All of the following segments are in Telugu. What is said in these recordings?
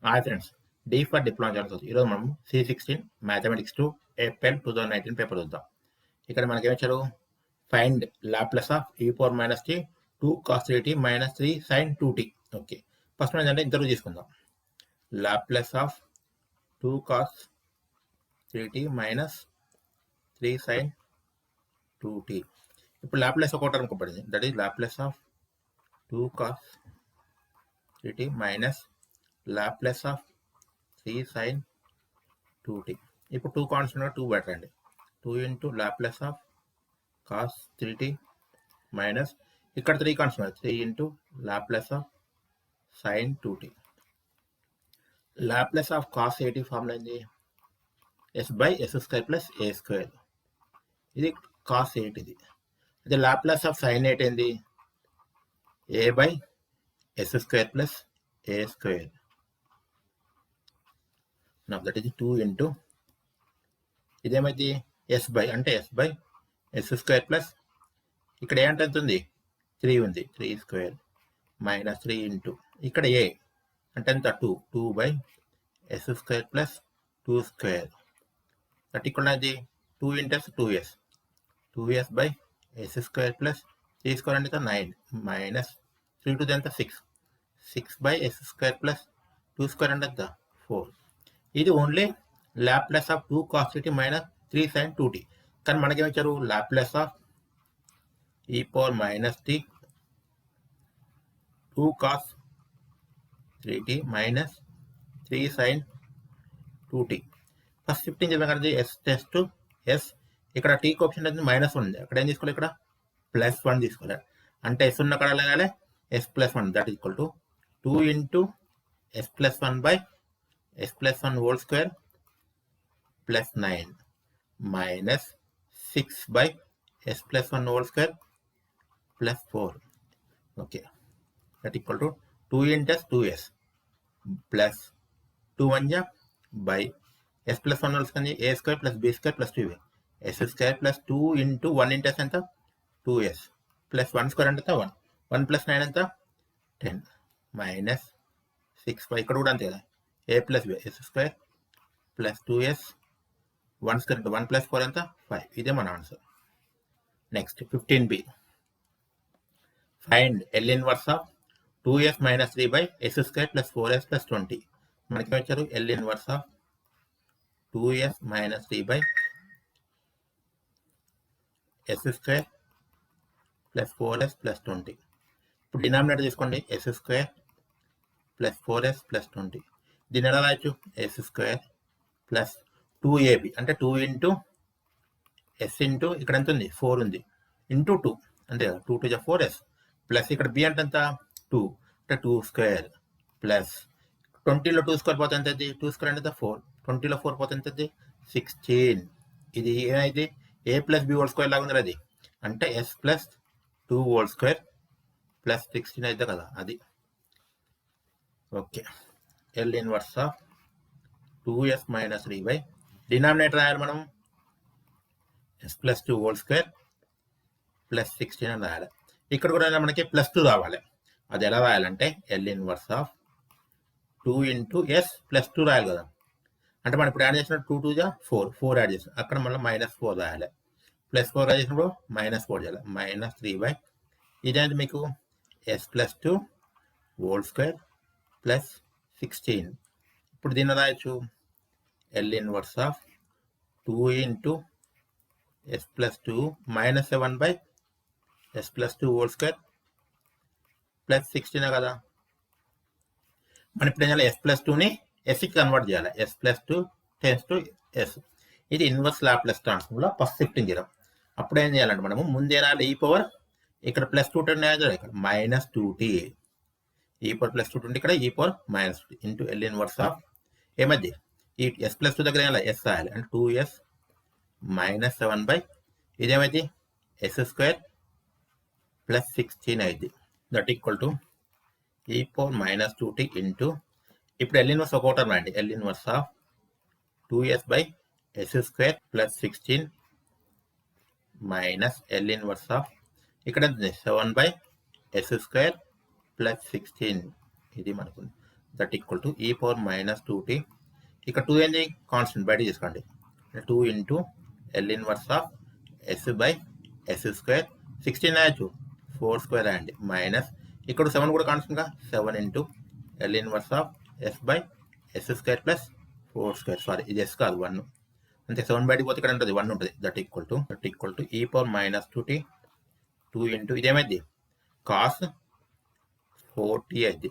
Hi friends, D for diploma channel. ఈరోజు మనం C16 మ్యాథమెటిక్స్ 2 ఏప్రిల్ 2019 పేపర్ చూద్దాం. ఇక్కడ మనకి ఏమిచ్చారు? Find Laplace of e⁻t 2 cos 3t minus 3 sin 2t. Okay, first ఏంటంటే ఇంటర్వ్యూ తీసుకుందాం. Laplace of 2 cos 3t minus 3 sin 2t. ఇప్పుడు లాప్లస్ ఒక టర్మ్ పడింది, that is Laplace of 2 cos 3t minus Laplace of 3 sin 2t. ఇప్పుడు 2 కాన్స్టెంట్ 2 పెట్టండి. 2 into Laplace of cos 3t minus ఇక్కడ 3 constant 3 into Laplace of sin 2t. Laplace of cos 80 formula ఏంది? s/s² plus a². ఇది కాస్ 8 ఇది. అదే లాప్లస్ ఆఫ్ sin 8 ఏంది? a/s² plus a². Now that is 2 into ఇదేమైంది? అంటే s/s² ప్లస్ ఇక్కడ ఏ అంటే ఎంత ఉంది? 3 ఉంది, 3² మైనస్ 3 ఇంటూ ఇక్కడ ఏ అంటే ఎంత? 2/s² ప్లస్ 2² దట్ ఇక్కడ అది 2 ఇంటూ 2s 2s/s² ప్లస్ 3² అంటే 9 మైనస్ 3 టు ఎంత 6/s² ప్లస్ 2² అంటే ఎంత 4. ఇది only Laplace of 2 cos 3t minus 3 sin 2t. కానీ మనకేమిచ్చారు? Laplace of e⁻t 2 cos 3t minus 3 sin 2t. First 15 చెప్పాం కదా, s ఇక్కడ t ఆప్షన్ అయితే -1 ఉంది, అక్కడ ఏం తీసుకోవాలి? ఇక్కడ +1 తీసుకోవాలి. అంటే s ఉన్న కడ లేగాలి s+1 that equal to 2 into s+1/s+1 whole square plus 9 minus 6/s+1 whole square plus 4. Okay, that equal to 2 into 2s plus 2 1 by s+1 whole square a² plus b² plus 2a s² plus 2 into 1 into ఎంత 2s ప్లస్ 1² అంటే 1 1 ప్లస్ 9 ఎంత 10 మైనస్ 6 ఇక్కడ కూడా అంతే కదా, a plus b s² plus 2s 1² 1 plus 4 ఎంత 5. ఇదే మన answer. Next 15b find L inverse of 2s minus 3/s² plus 4s plus 20. మనకి వచ్చారు L inverse of 2s minus 3/s² plus 4s plus 20. ఇప్పుడు డినామినేటర్ తీసుకోండి, s² ప్లస్ 4s ప్లస్ 20. దీని ఎలా రాయొచ్చు? s² ప్లస్ 2ab అంటే 2 ఇంటూ s ఇంటూ ఇక్కడ ఎంత ఉంది 4 ఉంది ఇంటూ 2 అంతే కదా, 2 2 4s ప్లస్ ఇక్కడ b అంటే ఎంత 2 అంటే 2² ప్లస్ 20లో 2² పోతే ఎంత? 2² అంటే 4, 20లో 4 పోతే ఎంత? 16. ఇది ఏమైంది? a plus b whole square లాగా ఉంది అది, అంటే s plus 2 whole square plus 16 అయితే కదా అది. Okay, L inverse of 2s minus 3 denominator రాయాలి మనం s plus 2 whole square plus 16 అని రాయాలి. ఇక్కడ కూడా మనకి +2 రావాలి. అది ఎలా రాయాలంటే L inverse of 2 into s plus 2 రాయాలి కదా, అంటే మనం ఇప్పుడు యాడ్ చేసిన 2 2 4 యాడ్ చేసిన అక్కడ మళ్ళీ -4 రాయాలి, +4 యాడ్ చేసినప్పుడు -4 చేయాలి మైనస్ 3 ఇదేంటి మీకు s plus 2 whole square plus 16. ఇప్పుడు దీన్ని రాయొచ్చు L inverse of 2 into s plus 2 minus 7/s plus 2 whole square plus 16 కదా. మనం ఇప్పుడు ఏం చేయాలి? s ప్లస్ 2ని sకి కన్వర్ట్ చేయాలి. s plus 2 tends to s. ఇది ఇన్వర్స్ లాప్లస్ ట్రాన్స్ఫార్మ్లో ఫస్ట్ షిఫ్టింగ్ చేయడం. అప్పుడు ఏం చేయాలంటే మనము ముందే రాయాలి e⁻, ఇక్కడ +2 ఇక్కడ -2t, e⁻ +2 ఇక్కడ e⁻-2t into L inverse of ఏమది ఈ s ప్లస్ 2 దగ్గర s రాయాలి అంటే 2s మైనస్ 7 ఇదేమైంది s² ప్లస్ 16 అయింది, that equal to e⁻-2t into ఇప్పుడు L ఇన్వర్స్ ఒక టర్మ్ రాయండి, L inverse of 2s/s² plus 16 minus L inverse of ఇక్కడ 7/s² ప్లస్ 16. ఇది మనకు దట్ ఈక్వల్ టు ఈ పవర్ మైనస్ 2t. ఇక్కడ 2 ఏంది కాన్స్టెంట్ బయట తీసుకోండి. 2 into L inverse of s by s square 16 రాయచ్చు 4 స్క్వేర్ రాయండి మైనస్ ఇక్కడ 7 కూడా కాన్స్టెంట్గా 7 into L inverse of s by s square plus 4 square. Sorry ఇది ఎస్ కాదు 1 అంతే. 7 బయటకు పోతే ఇక్కడ ఉంటుంది 1 ఉంటుంది. దట్ ఈక్వల్ టు ఈ పవర్ మైనస్ 2t 2 ఇంటూ ఇదేమైంది కాస్ 4t అయింది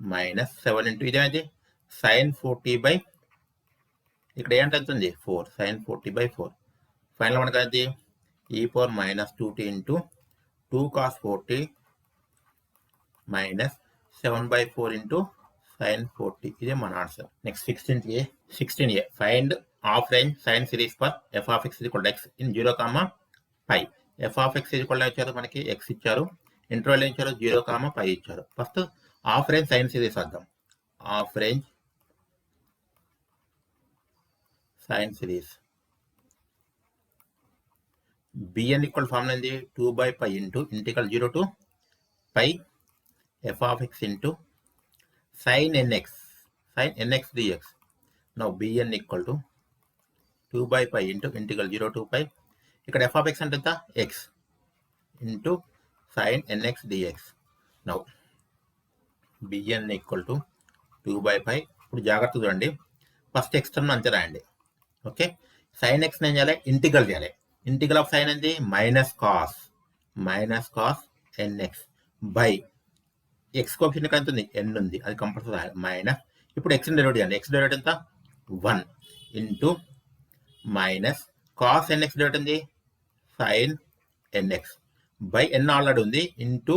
మైనస్ 7 ఇంటూ ఇదేమైంది సైన్ 4t బై ఇక్కడ ఏంటి అవుతుంది 4 సైన్ 4t బై 4. ఫైనల్ మనకు అది ఈ power minus 2t into 2 cos 4t minus 7/4 into sine 4t. ఇదే మన answer. Next 16a find half range sine series for f of x = x in 0, π. f of x ఇచ్చారు మనకి x ఇచ్చారు, ఇంటర్వెల్ ఇచ్చారు 0, π ఇచ్చారు. First half range sine series అర్థం. Half range sine series bn equal formula ఏంది 2/π into integral 0 to π f of x into sin nx dx. Now bn equal to 2/π into integral 0 to π. ఇక్కడ f of x అంటే ఎంత x into sin nx dx. Now bn equal to 2/π. ఇప్పుడు జాగ్రత్త చూడండి, ఫస్ట్ x టర్మ్ అంతే రాయండి. ఓకే, sin x ఏం చేయాలి ఇంటిగ్రల్ చేయాలి. ఇంటిగ్రల్ ఆఫ్ సైన్ ఏంది minus cos nx by X coefficient ఇక్కడ ఎంత ఉంది n ఉంది, అది కంపల్సరీ మైనస్. ఇప్పుడు x డెరివేట్ చేయండి. x డెరివేట్ ఎంత 1 into minus cos nx derivative ఉంది sine nx by n already ఉంది ఇంటూ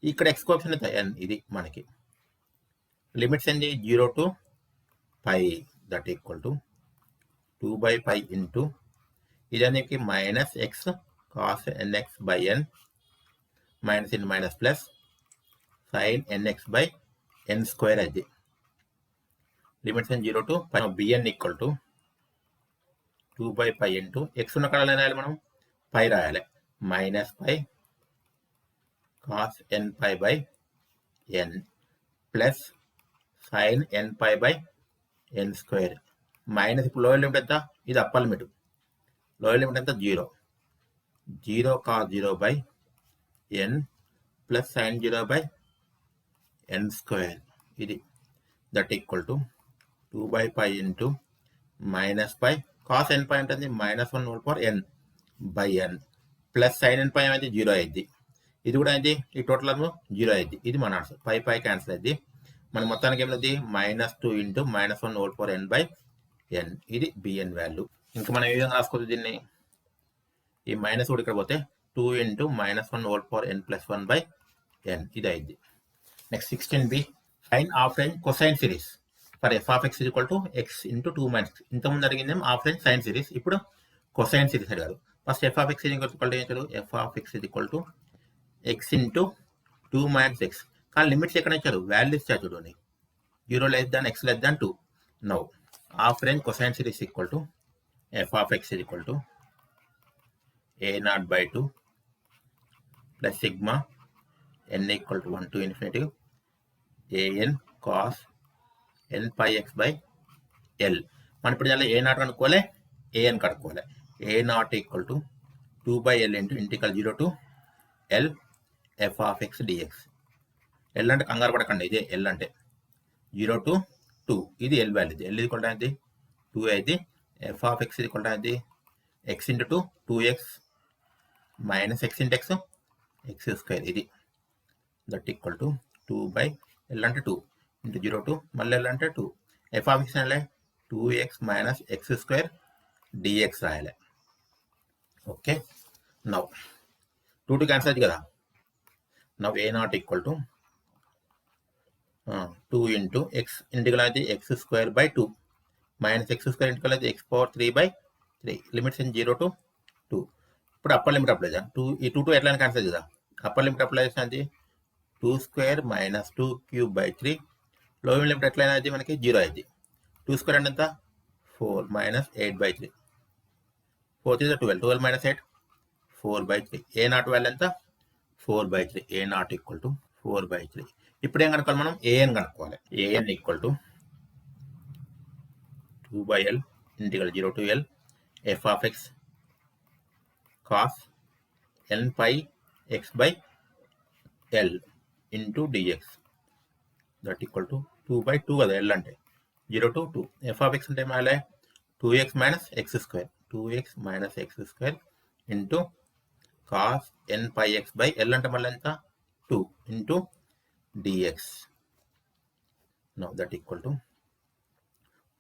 ఇక్కడ ఎక్స్ కోఎఫిషియంట్ ఎంత n. ఇది మనకి లిమిట్స్ ఏంది 0 to π. That equal to 2/π into ఇదానికి minus X cos nx by n minus in minus plus sine nx by n square. అది limits 0 to π. bn equal to 2/π into X ఉన్న కళ రాయాలి మనం π రాయాలి minus π cos nπ by n plus sine nπ by n square minus. ఇప్పుడు లోయర్ లిమిట్ ఎంత, ఇది అప్పర్ లిమిట్. లోయర్ లిమిట్ ఎంత 0 cos 0 by n plus sine 0 by n square. ఇది that equal to 2/π into minus π cos nπ ఉంటుంది -1/n by n plus sine nπ అనేది 0 అయింది. ఇది కూడా అయింది, ఈ టోటల్ 0 అయింది. ఇది మన ఆన్సర్. π క్యాన్సిల్ అయింది. మన మొత్తానికి ఏమిటి -2 ఇంటూ -1/n బై n. ఇది bn వాల్యూ. ఇంకా మనం ఏ విధంగా రాసుకోవచ్చు దీన్ని, ఈ మైనస్ కూడా ఇక్కడ పోతే 2 into -1/n plus 1 by n. ఇది అయింది. Next 16b find half range cosine series for f of x equal to x into 2 - x. ఇంతకుముందు అడిగింది హాఫ్ రేంజ్ సైన్ సిరీస్, ఇప్పుడు కొసైన్ సిరీస్ అడిగారు. First f of x equal to ఏంటారు f of x equal to x into 2 - x. కానీ లిమిట్స్ ఎక్కడ ఇచ్చారు వాల్యూస్ ఇచ్చారు చూడండి 0 less than x less than 2. Now half range cosine series equal to f of x equal to a0/2 plus sigma n equal to 1 to infinity an cos nπx by l. మనం ఇప్పుడు a0 కనుక్కోవాలి, an కనుక్కోవాలి. a0 equal to 2/l into integral 0 to l f of x dx. l అంటే కంగారు పడకండి, ఇదే l అంటే 0 to 2. ఇది l వాల్యూ. ఇది l ఈక్వల్ టు ఏంటి 2 అయితే f of x equal to ఏంటి x into 2 2x minus x into x square. ఇది దట్ ఈక్వల్ టు 2/l అంటే 2 ఇంటూ 0 to మళ్ళీ l అంటే 2. f of x అంటే 2x minus x square dx రాయాలి. ఓకే, నౌ 2 to క్యాన్సిల్ అవుతుంది కదా. Now a0 equal to 2 into X integral అయితే x square by 2 minus x square integral అయితే x⁴3/3. Limits 0 to 2. ఇప్పుడు అప్పర్ లిమిట్ అప్లై చేద్దాం. ఈ 2 ఎట్లా క్యాన్సిల్ చేద్దాం. అప్పర్ లిమిట్ అప్లై చేస్తే 2² మైనస్ 2³/3. లోయర్ లిమిట్ ఎట్లయినా అయితే మనకి 0 అయింది. 2² అంటే ఎంత 4 మైనస్ 8/3. 4 3 12 12 మైనస్ 8 4/3. a0 వాల్యూ ఎంత 4/3. a0 equal to 4/3. ఇప్పుడు ఏం కనుక్కోవాలి మనం? ఏఎన్ కనుక్కోవాలి. A n equal to 2/L integral 0 to L f of x cos n pi x by L into dx that equal to 2/2 కదా L అంటే 0 to 2. f of x అంటే ఏమాలే 2x minus x square 2x minus x square into cos n pi x by L అంటే మళ్ళీ ఎంత 2 into dx. Now that equal to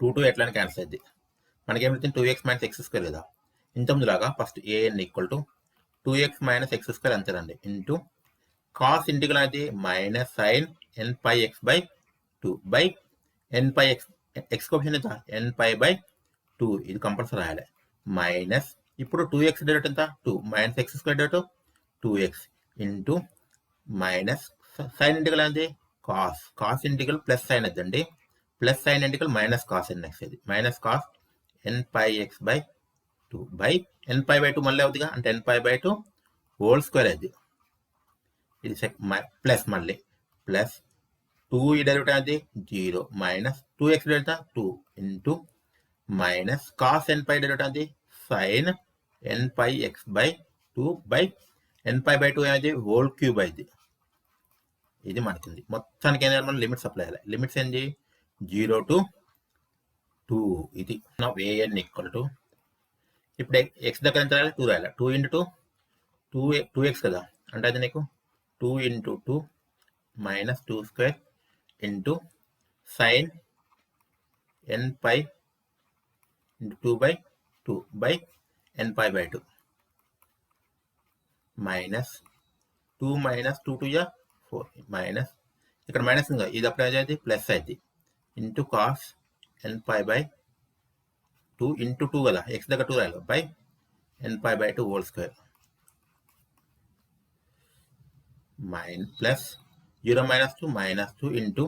2 ఎట్లా క్యాన్సిల్ అయింది. మనకేమైతే 2x మైనస్ ఎక్స్ స్క్వేర్ కదా, ఇంతకుముందులాగా first a n equal to 2x minus x square అంతేనండి ఇంటూ కాస్ ఇంటిగ్రల్ అయితే minus sine n pi x by 2 by n pi x x కోషన్ ఎంత ఎన్ పై బై 2 ఇది కంపల్సరీ రాయాలి మైనస్ ఇప్పుడు 2x డెరివేటివ్ ఎంత 2 minus x square derivative 2x into minus sine integral అయితే కాస్ ఇంటిగ్రల్ ప్లస్ సైన్ అవుతుందండి plus sine integral minus cos n x ఇది minus cos n pi x by 2 by n pi by 2 మళ్ళీ అవుతుందిగా అంటే n pi by 2 whole square అది ఇది ప్లస్ మళ్ళీ ప్లస్ 2 ఈ డెరివేటివ్ అది 0 minus 2x derivative 2 into minus cos n pi derivative అది sine n pi x by 2 by n pi by 2 అనేది హోల్ క్యూబ్ అయింది. ఇది మనకింది మొత్తానికి ఏంటంటే మనం లిమిట్స్ అప్లై చేయాలి. లిమిట్స్ ఏంటి 0 to 2 ఇది నా ఏఎన్ ఈక్వల్ టు ఇప్పుడు ఎక్స్ దగ్గర ఎంత రాయాలి 2 రాయాలి 2 ఇంటూ 2x కదా అంటే అది నీకు 2 into 2 minus 2 square into sine n pi into 2 by 2 by n pi by 2 minus 2 minus 2 2 4 minus ఇక్కడ మైనస్ ఉంది ఇది అప్పుడు ఏదైతే ప్లస్ అయితే into cos n pi by 2 into 2 కదా ఎక్స్ దగ్గర 2 రాయాలి by n pi by 2 whole square plus 0 minus 2 minus 2 into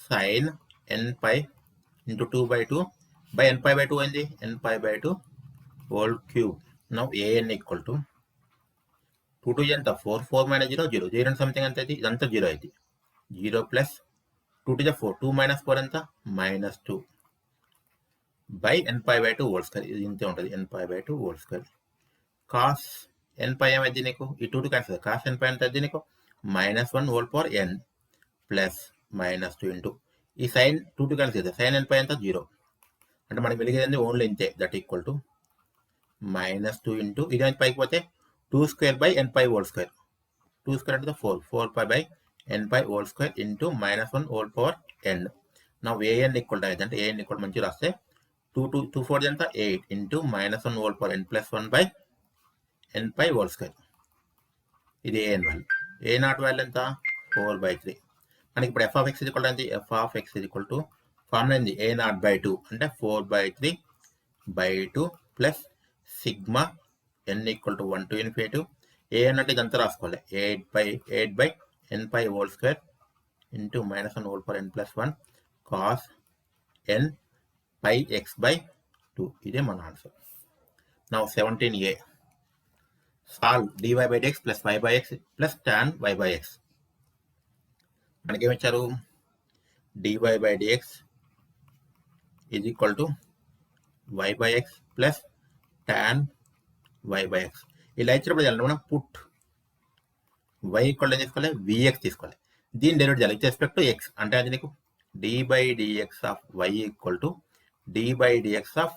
sine n pi into 2 by 2 by n pi by 2 అయింది n pi by 2 whole cube. Now a n equal to 2 2 ఎంత 4 4 మైనస్ 0 0 0 సంథింగ్ ఎంత అయితే ఇదంతా 0 అయితే 0 ప్లస్ 2 2 4 2 మైనస్ 4 ఎంత minus 2 by n pi by 2 whole square ఇది ఇంతే ఉంటుంది n pi by 2 whole square cos n pi ఏమైంది నీకు ఈ 2 క్యాన్సిల్ కాస్ ఎన్ పై ఎంత అయితే నీకు minus 1 whole power n plus minus 2 into ఈ సైన్ 2 క్యాన్సిల్ అవుతుంది సైన్ ఎన్ పై ఎంత 0 అంటే మనకి వెలిగేది ఓన్లీ ఇంతే that equal to minus 2 into ఇది పైకి పోతే 2 square by n pi whole square 2 square అంటే 4 pi by n pi whole square into minus 1 whole power n. నా ఏఎన్ ఈక్వల్ టు అంటే ఏఎన్ ఈక్వల్ మంచి రాస్తే 2 4 ఎంత 8 into minus 1 whole power n plus 1 by n pi whole square ఇది a n value. A naught value ఎంత 4/3. మనకి ఇప్పుడు ఎఫ్ ఆఫ్ ఎక్స్ ఈక్వల్ అంటే f of x equal to formula ఏంది ఏ నాట్ బై 2 అంటే 4/3/2 plus sigma n equal to 1 to infinity a n అంటే ఇదంతా రాసుకోవాలి 8 by n pi whole square into minus 1 whole power n plus 1 cos n pi x by 2 ఇదే మన answer. Now 17a solve dy by dx plus y by x plus tan y by x. మనకేమిచ్చారు dy by dx is equal to y by x plus tan y by x. ఇలా ఇచ్చినప్పుడు చేయాలి మనం పుట్ y ఈక్వల్ ఏం తీసుకోవాలి vx తీసుకోవాలి దీని డెరివేటివ్ చేయాలి విత్ రెస్పెక్ట్ టు x అంటే అది నీకు dy by dx of y equal to dy by dx of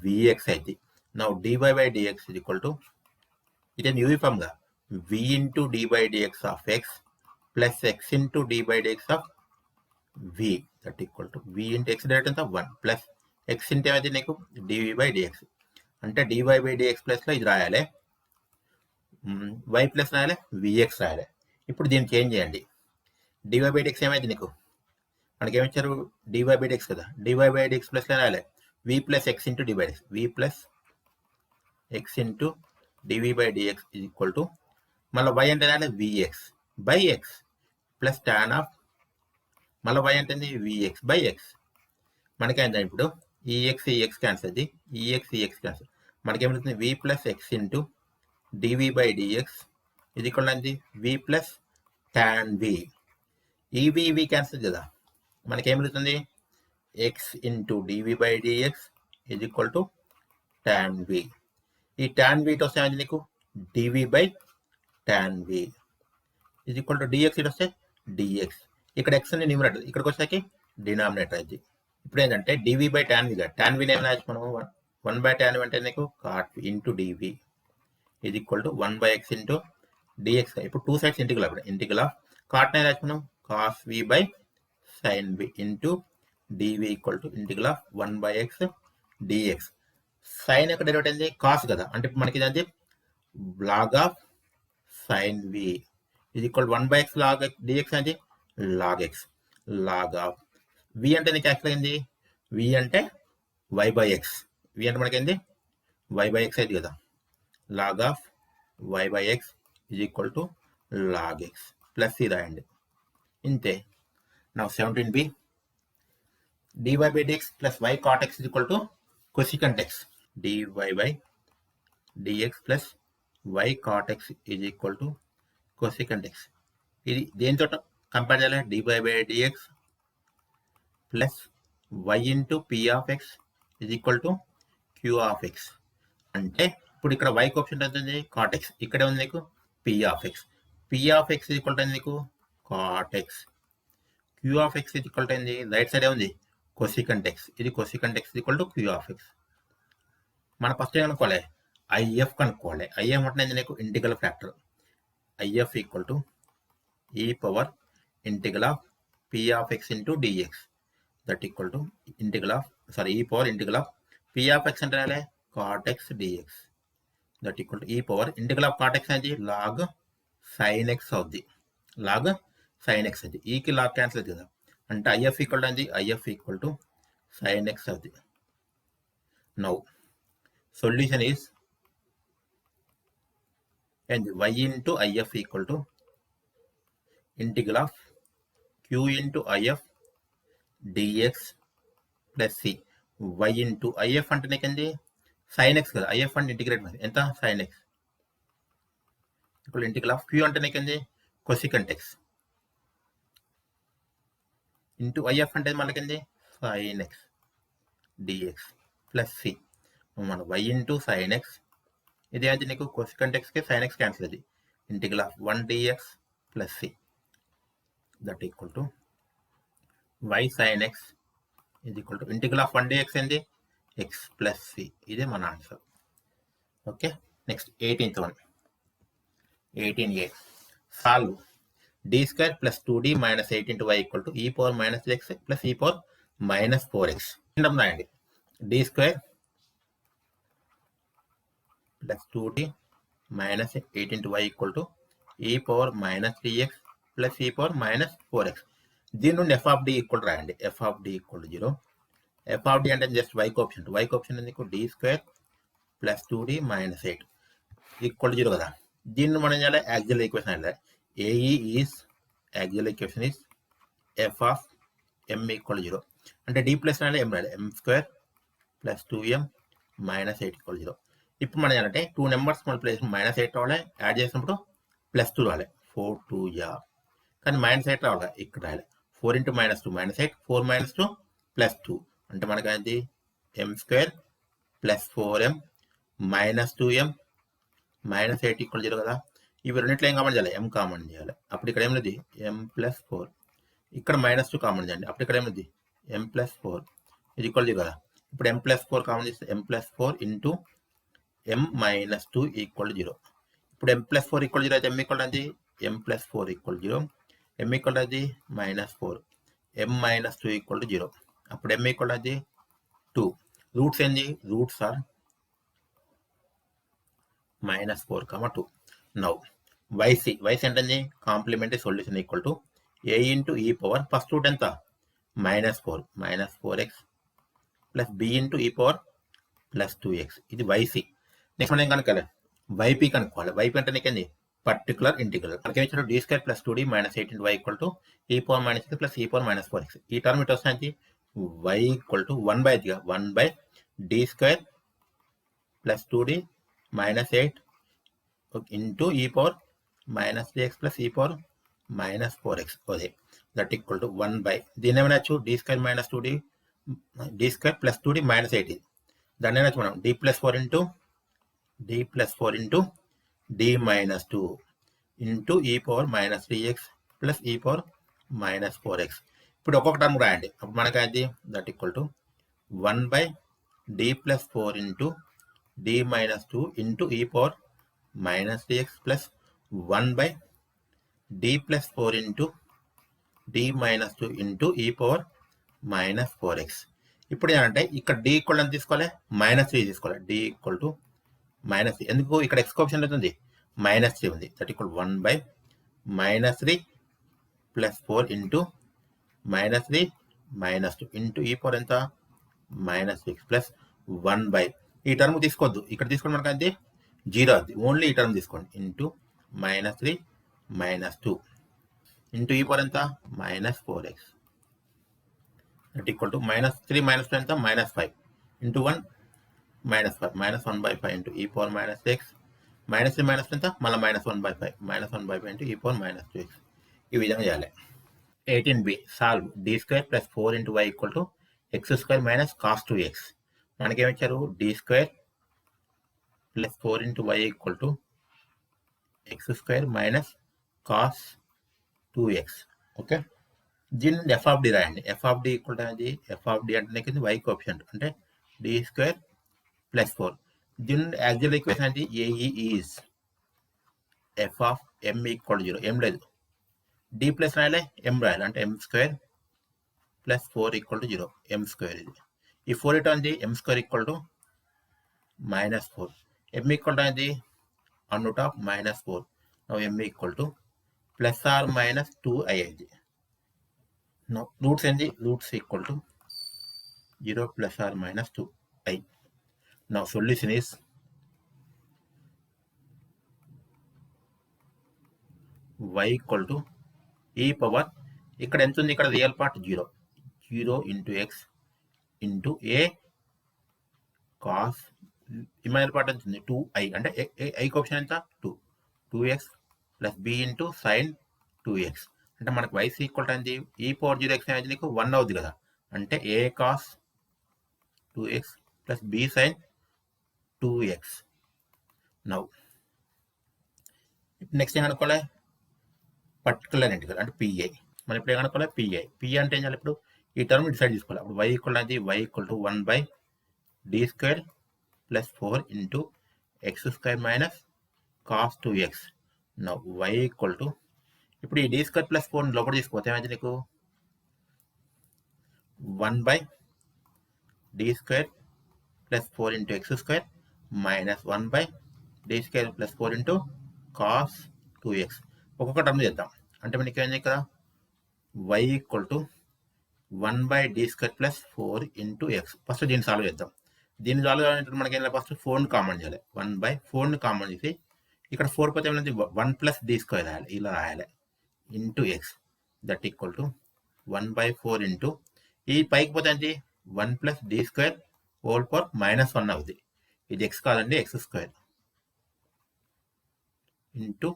vx అయితే. Now dy by dx is equal to it is uniform గా v into d by dx of x plus x into d by dx of v that equal to v into x direct అంతా 1 ప్లస్ x into ఏమైతే నీకు dv by dx అంటే dy by dx ప్లస్ లో ఇది రాయాలి y ప్లస్ రాయాలి vx రాయాలి. ఇప్పుడు దీన్ని చేంజ్ చేయండి dy by dx ఏమైతే నీకు మనకి ఏమిచ్చారు dy by dx కదా dy by dx ప్లస్ లో రాయాలి v plus x into d by dx v plus x into dv by dx is equal to మళ్ళీ y అంటే vx by x plus tan of మళ్ళీ y అంటే vx by x. మనకేంటే ఇప్పుడు ఈ x క్యాన్సల్ అది ఈ x క్యాన్సల్ మనకేమవుతుంది v plus x into dv by dx ఇది ఈక్వల్ అయింది v ప్లస్ tan v ఈవి క్యాన్సిల్ కదా, మనకి ఏం మిగులుతుంది? X into d v by d x is equal to tan v. ఈ tan v ఇటు వస్తే నీకు d v by tan v is equal to d x, ఇటు వస్తే డిఎక్స్. ఇక్కడ ఎక్స్ అని న్యూమరేటర్, ఇక్కడికి వచ్చాకి డినామినేటర్ అది. ఇప్పుడు ఏంటంటే డివి by tan v, tan v ఏమైనా మనం 1 బై tan v అంటే నీకు cot v into dv is equal to 1 by x into dx. ఇప్పుడు టూ సైడ్స్ ఇంటిగ్రల్, అప్పుడు ఇంటిగ్రల్ ఆఫ్ కాట్ నే రాసుకున్నాం cos v by sine v into dv equal to integral of 1 by x dx. Sine యొక్క డెరివేటివ్ ఏంది? కాస్ కదా, అంటే మనకి ఇది లాగ్ ఆఫ్ సైన్ వి ఇది equal 1 by x log dx అనేది log x. Log of v అంటే నీకు యాక్చువల్గా ఏంది? వి అంటే వై బై ఎక్స్, వి అంటే మనకి ఏంది? వై బై ఎక్స్ అయింది కదా. Log of y by x is equal to log x plus c రాయండి, ఇంతే. నా 17b dy by dx plus y cot x is equal to cosecant x. dy by dx plus y cot x is equal to cosecant x. ఇది దేనితో కంపేర్ చేయాలి? dy by dx plus y into p of x is equal to q of x. అంటే ఇప్పుడు ఇక్కడ y కోఎఫిషియంట్ అవుతుంది cot x, ఇక్కడే ఉంది నీకు p of x. p of x is equal to నీకు cot x. q of x is equal to ఏంది? రైట్ సైడ్ ఉంది cosecant x, ఇది cosecant x is equal to q of x. మనం ఫస్ట్ ఏం కనుక్కోవాలి? IF కనుక్కోవాలి. IF అంటే నీకు integral factor. IF equal to e power integral of p of x into dx that equal to integral of e power integral of p of x అంటే cot x dx that equal to e power integral of cot x అనేది లాగ్ sin x అవుద్ది. లాగ్ sin x అది ఈకి లాగ్ క్యాన్సిల్ అవుతుంది కదా, అంటే IF ఈక్వల్ టు అది IF equal to sin x అవుద్ది. Now solution is and y into IF equal to integral of q into IF dx plus c. y into IF అంటే నీకండి sin x కదా, IF అంటే ఇంటిగ్రేట్ మరి ఎంత sin x ఇప్పుడు ఇంటిగ్రల్ ఆఫ్ q అంటే నీకండి cosecant x ఇంటూ IF అంటే మనకండి sin x dx plus c. మన y ఇంటూ sin x ఇది అయితే నీకు cosecant x కి sin x క్యాన్సిల్ అది integral of 1 dx plus c that equal to y sin x ఇది equal to integral of 1 dx ఏంది x ప్లస్ c. ఇదే మన answer. Okay, next 18th one. 18a solve d square plus 2d minus 8 into y equal to e power minus x plus e power minus 4x. రాయండి d square plus 2d minus 8 into y equal to e power minus 3x plus e power minus 4x. దీని నుండి f of d ఈక్వల్ రాయండి. f of d equal 0. f of d అంటే just y coefficient. y coefficient నీకు d square plus 2d minus 8 equal 0 కదా. దీన్ని మనం చేయాలి యాక్సియల్ ఈక్వేషన్ అంటే AE is axial equation is f of m equal 0. అంటే d ప్లస్ అంటే m రాయాలి. m square plus 2m minus 8 equal 0. ఇప్పుడు మనం ఏంటంటే 2 నెంబర్స్ మల్టిప్లికేషన్ మైనస్ 8 రావాలి, యాడ్ చేసినప్పుడు ప్లస్ 2 రావాలి. 4 2 యా, కానీ మైనస్ 8 రావాలి, ఇక్కడ రాయాలి 4 into minus 2 minus 8, 4 minus 2 plus 2 అంటే మనకి అది m square plus 4m minus 2m minus 8 equal 0 కదా. ఇవి రెండింటిలో ఏం కామన్ చేయాలి? m కామన్ చేయాలి. అప్పుడు ఇక్కడ ఏమిది m ప్లస్ 4, ఇక్కడ మైనస్ 2 కామన్ చేయండి, అప్పుడు ఇక్కడ ఏమిది m ప్లస్ 4 ఇది ఈక్వల్ 0 కదా. ఇప్పుడు m ప్లస్ 4 కామన్ చేస్తే m plus 4 into m minus 2 equal 0. ఇప్పుడు m ప్లస్ 4 ఈక్వల్ 0 అయితే m ఈక్వల్ అది m plus 4 equal 0, m equal అది మైనస్ 4, m మైనస్ 2 ఈక్వల్ 0. అప్పుడు m ఈక్వల్ అది 2. రూట్స్ ఏంది? Roots are minus 4, 2. Now yc అంటే complementary solution equal to a into e power first root ఎంత minus 4 minus 4x plus b into e power plus 2x. ఇది yc. నెక్స్ట్ మనం ఏం కనుక్కోవాలి? yp కనుక్కోవాలి. yp అంటే నీకేంది పర్టికులర్ ఇంటిగ్రల్. మనకి ఏం ఇచ్చారు? d square plus 2d minus 8 into y equal to e power minus 6 plus e power minus 4x. ఈ టర్మ్ ఇటు వస్తుంది y equal to 1 by 1 by d square plus 2d minus 8 into e power minus 3x plus e power minus 4x. అదే దట్ ఈక్వల్ టు 1 బై దీన్ని ఏమైనా d square minus 2d d square plus 2d minus 8 దాన్ని ఏమైనా మనం d plus 4 into d minus 2 into e power minus 3x plus e power minus 4x. ఇప్పుడు ఒక్కొక్క టర్మ్ రాయండి. అప్పుడు మనకి అది that equal to 1 by d plus 4 into d minus 2 into e power minus 3x plus 1 by d plus 4 into d minus 2 into e power minus 4x. ఇప్పుడు ఏంటంటే ఇక్కడ d ఈక్వల్ అని తీసుకోవాలి, మైనస్ 3 తీసుకోవాలి. d ఈక్వల్ టు మైనస్ 3 ఎందుకు ఇక్కడ ఎక్స్ కోఎఫిషియంట్ అవుతుంది మైనస్ 3 ఉంది. That equal 1 by minus 3 plus 4 into minus 3 minus 2 into e power ఎంత మైనస్ 6 ప్లస్ 1 బై ఈ టర్మ్ తీసుకోవద్దు, ఇక్కడ తీసుకోండి మనకు అది 0 అది ఓన్లీ ఈ టర్మ్ తీసుకోండి into minus 3 minus 2 into e power ఎంత minus 4x that equal to minus 3 minus 2 ఎంత minus 5 into 1 minus 5 minus 1 by 5 into e power minus x minus 3 minus ఎంత మళ్ళీ minus 1 by 5 minus 1 by 5 into e power minus 2x. ఈ విధంగా చేయాలి. 18b solve d square plus 4 into y equal to x square minus cos 2x. మనకేమిచ్చారు d square plus 4 into y equal to x square minus cos 2x. Okay, దీన్ని ఎఫ్ ఆఫ్ డి రాయండి. F of d equal to అనేది ఎఫ్ ఆఫ్ డి అంటే కింద y కోఎఫిషియంట్ అంటే d స్క్వేర్ ప్లస్ 4. దీని యాక్చువల్ ఈక్వేషన్ అంటే AE is f of m equal to 0. ఏం లేదు, d ప్లస్ రాయాలి m రాయాలి అంటే m square plus 4 equal to 0. m square ఇది ఈ 4 ఇటు అనేది m square equal to minus 4. m equal to అనేది and root of minus 4. m equal to plus or minus 2i ఇది. రూట్స్ ఏంటి roots equal to 0 plus or minus 2i. Now solution is y equal to e power ఇక్కడ ఎంత ఉంది ఇక్కడ real part 0 into x into a cos imaginary part ఎంత ఉంది 2i అంటే i కోఎఫిషియంట్ ఎంత 2x plus b into sine 2x అంటే మనకు y ఈక్వల్ టు ఏంటి e పవర్ 0x అనేది నీకు 1 అవుతుంది కదా అంటే a cos 2x plus b sine 2x. Now next ఏం కనుక్కోవాలి పర్టికులర్ ఇంటిగ్రల్ అంటే పిఐ. మనం ఇప్పుడు ఏం కనుక్కోవాలి పిఐ అంటే ఏం చేయాలి ఇప్పుడు ఈ టర్మ్ డిసైడ్ చేసుకోవాలి. అప్పుడు y ఈక్వల్ అది y equal to 1 by d square plus 4 into x square minus cos 2x. Now y equal to ఇప్పుడు ఈ d స్క్వేర్ ప్లస్ 4 లోపల తీసుకోతే ఏమైతే నీకు 1 by d square plus 4 into x square minus 1 by d square plus 4 into cos 2x. ఒక్కొక్క టర్మ్ చేద్దాం అంటే మనకి ఏంటి ఇక్కడ y equal to 1 by d square plus 4 into X. First దీన్ని సాల్వ్ చేద్దాం. దీన్ని సాల్వ్ చేయాలంటే మనకి ఏంటంటే ఫస్ట్ 4ని కామన్ చేయాలి. 1 బై 4ని కామన్ చేసి ఇక్కడ 4 పోతే ఏమైంది 1 ప్లస్ d స్క్వేర్ రాయాలి ఇలా రాయాలి into x that equal to 1 by 4 into ఈ పైకి పోతే ఏంటి 1 plus d square whole power minus 1 అవుతుంది. ఇది ఎక్స్ కాదండి x square into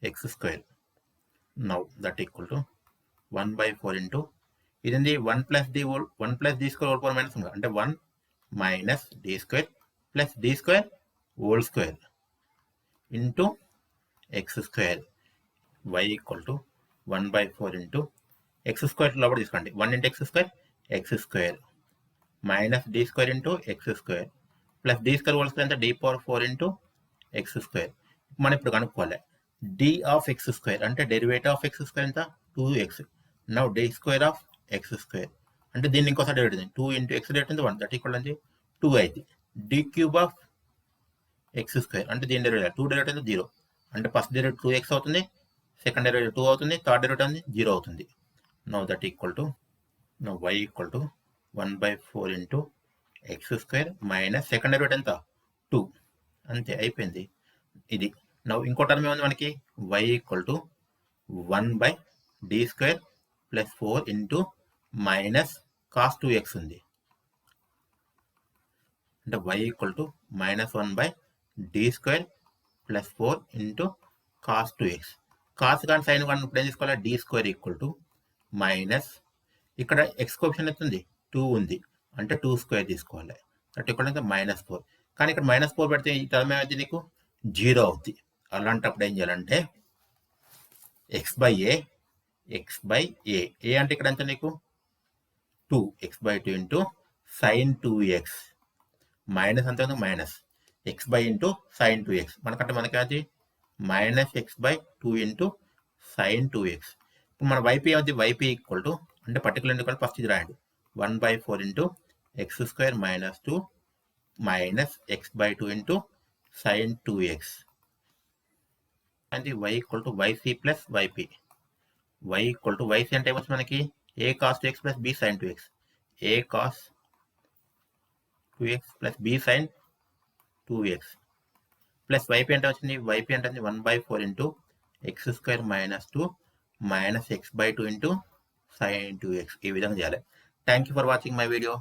x square. Now that equal to 1 by 4 into ఇది 1 plus d square whole power minus 1 అంటే 1 minus d square plus d square whole square into x square. Y equal to 1 by 4 into x square లోపల తీసుకోండి 1 into x square minus d square into x square plus d square whole square అంటే d power 4 into x square. మనం ఇప్పుడు కనుక్కోవాలి డి ఆఫ్ ఎక్స్ స్క్వేర్ అంటే డెరివేటివ్ ఆఫ్ ఎక్స్ స్క్వేర్ ఎంత 2x. Now d square of x square అంటే దీన్ని ఇంకోసారి డెరివేటివ్ 2 ఇంటూ ఎక్స్ డెరివేటివ్ ఎంత 1 దట్ ఈక్వల్ అంటే 2 అయితే d cube of x square అంటే దీని డెరివేటివ్ 2 డెరివేటివ్ అంటే 0 అంటే ఫస్ట్ డెరివేటివ్ 2x అవుతుంది, సెకండ్ డెరివేటివ్ 2 అవుతుంది, థర్డ్ డెరివేటివ్ అనేది 0 అవుతుంది. Now that equal to now y equal to 1 by 4 into x square minus second derivative ఎంత 2 అంతే అయిపోయింది ఇది. నవ్వు ఇంకో టర్మ్ ఏముంది మనకి y equal to 1 by d square plus 4 into minus cos 2x ఉంది అంటే y equal to minus 1 by d square plus 4 into cos 2x. Cos కానీ సైన్ కానీ ఇప్పుడు ఏం తీసుకోవాలి, d square equal to minus ఇక్కడ ఎక్స్ కోఎఫిషియంట్ అవుతుంది 2 ఉంది అంటే 2 స్క్వేర్ తీసుకోవాలి, అంటే ఇక్కడ -4. కానీ ఇక్కడ -4 పెడితే ఈ టర్మ్ ఏమైంది నీకు 0 అవుద్ది. అలాంటప్పుడు ఏం చేయాలంటే x/a అంటే ఇక్కడ ఎంత నీకు 2 x/2 into sin 2x minus అంత minus x/2 into sin 2x మనకి అది -x/2 ఇంటూ sin 2x. ఇప్పుడు మన వైపీ ఏమవుతుంది, వైపీ ఈక్వల్ టు అంటే పర్టికులర్ ఈక్వల్ ఫస్ట్ ఇది రాయండి 1/4 into x² - 2 minus x/2 into sin 2x and y equal to yc plus yp. y equal to yc అంటే ఏమొచ్చింది మనకి a cos 2x plus b sin 2x, a cos 2x plus b sin 2x plus yp అంటే వచ్చింది, yp అంటే 1/4 into x² - 2 minus x/2 into sin 2x. ఈ విధంగా చేయాలి. Thank you for watching my video.